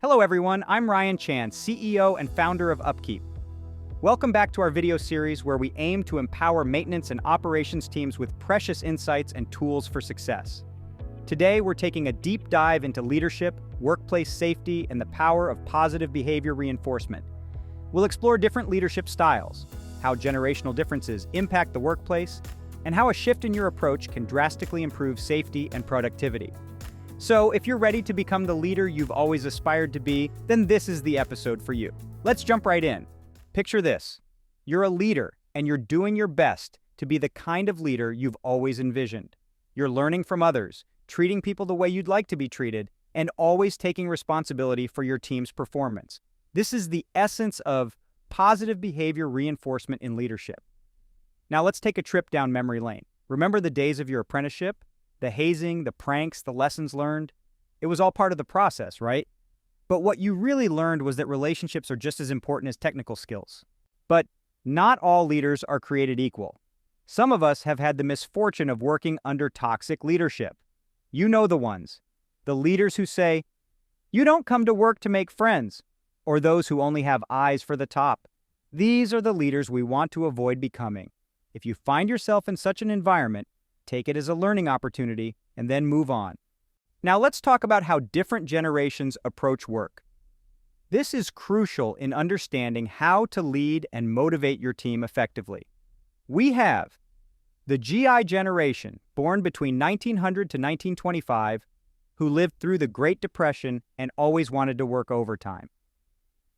Hello everyone, I'm Ryan Chan, CEO and founder of UpKeep. Welcome back to our video series where we aim to empower maintenance and operations teams with precious insights and tools for success. Today, we're taking a deep dive into leadership, workplace safety, and the power of positive behavior reinforcement. We'll explore different leadership styles, how generational differences impact the workplace, and how a shift in your approach can drastically improve safety and productivity. So, if you're ready to become the leader you've always aspired to be, then this is the episode for you. Let's jump right in. Picture this. You're a leader, and you're doing your best to be the kind of leader you've always envisioned. You're learning from others, treating people the way you'd like to be treated, and always taking responsibility for your team's performance. This is the essence of positive behavior reinforcement in leadership. Now let's take a trip down memory lane. Remember the days of your apprenticeship? The hazing, the pranks, the lessons learned? It was all part of the process, right? But what you really learned was that relationships are just as important as technical skills. But not all leaders are created equal. Some of us have had the misfortune of working under toxic leadership. You know the ones. The leaders who say, "You don't come to work to make friends," or those who only have eyes for the top. These are the leaders we want to avoid becoming. If you find yourself in such an environment, take it as a learning opportunity, and then move on. Now let's talk about how different generations approach work. This is crucial in understanding how to lead and motivate your team effectively. We have the GI generation, born between 1900 to 1925, who lived through the Great Depression and always wanted to work overtime.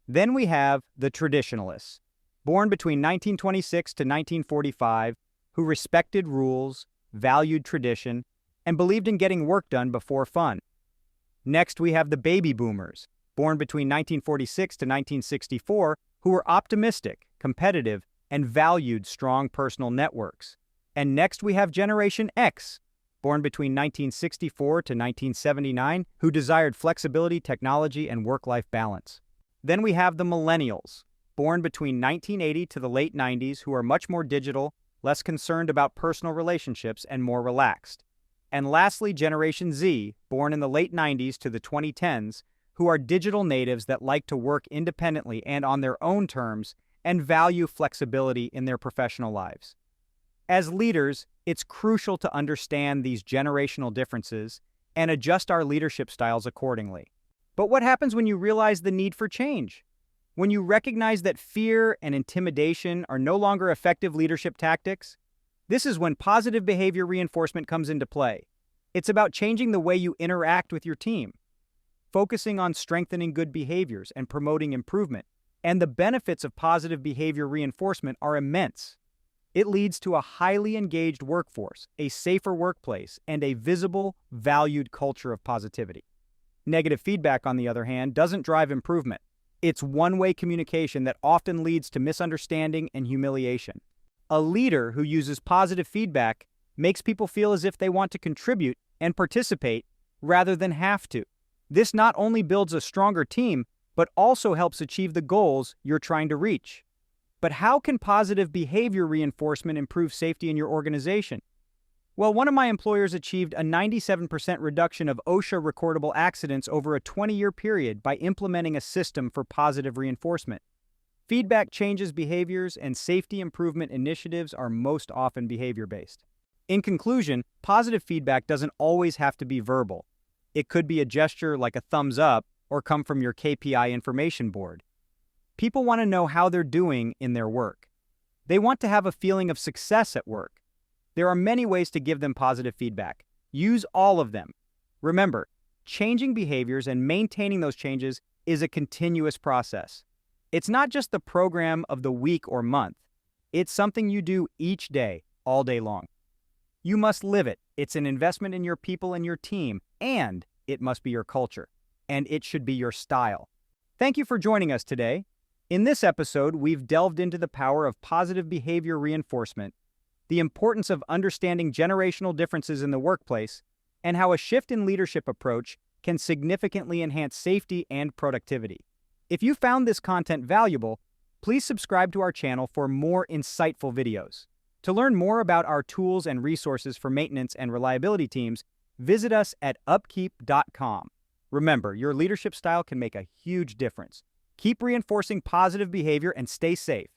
Then we have the traditionalists, born between 1926 to 1945, who respected rules, valued tradition, and believed in getting work done before fun. Next, we have the baby boomers, born between 1946 to 1964, who were optimistic, competitive, and valued strong personal networks. And next, we have Generation X, born between 1964 to 1979, who desired flexibility, technology, and work-life balance. Then we have the millennials, born between 1980 to the late 90s, who are much more digital, less concerned about personal relationships, and more relaxed. And lastly, Generation Z, born in the late 90s to the 2010s, who are digital natives that like to work independently and on their own terms and value flexibility in their professional lives. As leaders, it's crucial to understand these generational differences and adjust our leadership styles accordingly. But what happens when you realize the need for change? When you recognize that fear and intimidation are no longer effective leadership tactics? This is when positive behavior reinforcement comes into play. It's about changing the way you interact with your team, focusing on strengthening good behaviors and promoting improvement. And the benefits of positive behavior reinforcement are immense. It leads to a highly engaged workforce, a safer workplace, and a visible, valued culture of positivity. Negative feedback, on the other hand, doesn't drive improvement. It's one-way communication that often leads to misunderstanding and humiliation. A leader who uses positive feedback makes people feel as if they want to contribute and participate rather than have to. This not only builds a stronger team, but also helps achieve the goals you're trying to reach. But how can positive behavior reinforcement improve safety in your organization? Well, one of my employers achieved a 97% reduction of OSHA recordable accidents over a 20-year period by implementing a system for positive reinforcement. Feedback changes behaviors, and safety improvement initiatives are most often behavior-based. In conclusion, positive feedback doesn't always have to be verbal. It could be a gesture like a thumbs up or come from your KPI information board. People want to know how they're doing in their work. They want to have a feeling of success at work. There are many ways to give them positive feedback. Use all of them. Remember, changing behaviors and maintaining those changes is a continuous process. It's not just the program of the week or month. It's something you do each day, all day long. You must live it. It's an investment in your people and your team, and it must be your culture, and it should be your style. Thank you for joining us today. In this episode, we've delved into the power of positive behavior reinforcement, the importance of understanding generational differences in the workplace, and how a shift in leadership approach can significantly enhance safety and productivity. If you found this content valuable, please subscribe to our channel for more insightful videos. To learn more about our tools and resources for maintenance and reliability teams, visit us at upkeep.com. Remember, your leadership style can make a huge difference. Keep reinforcing positive behavior and stay safe.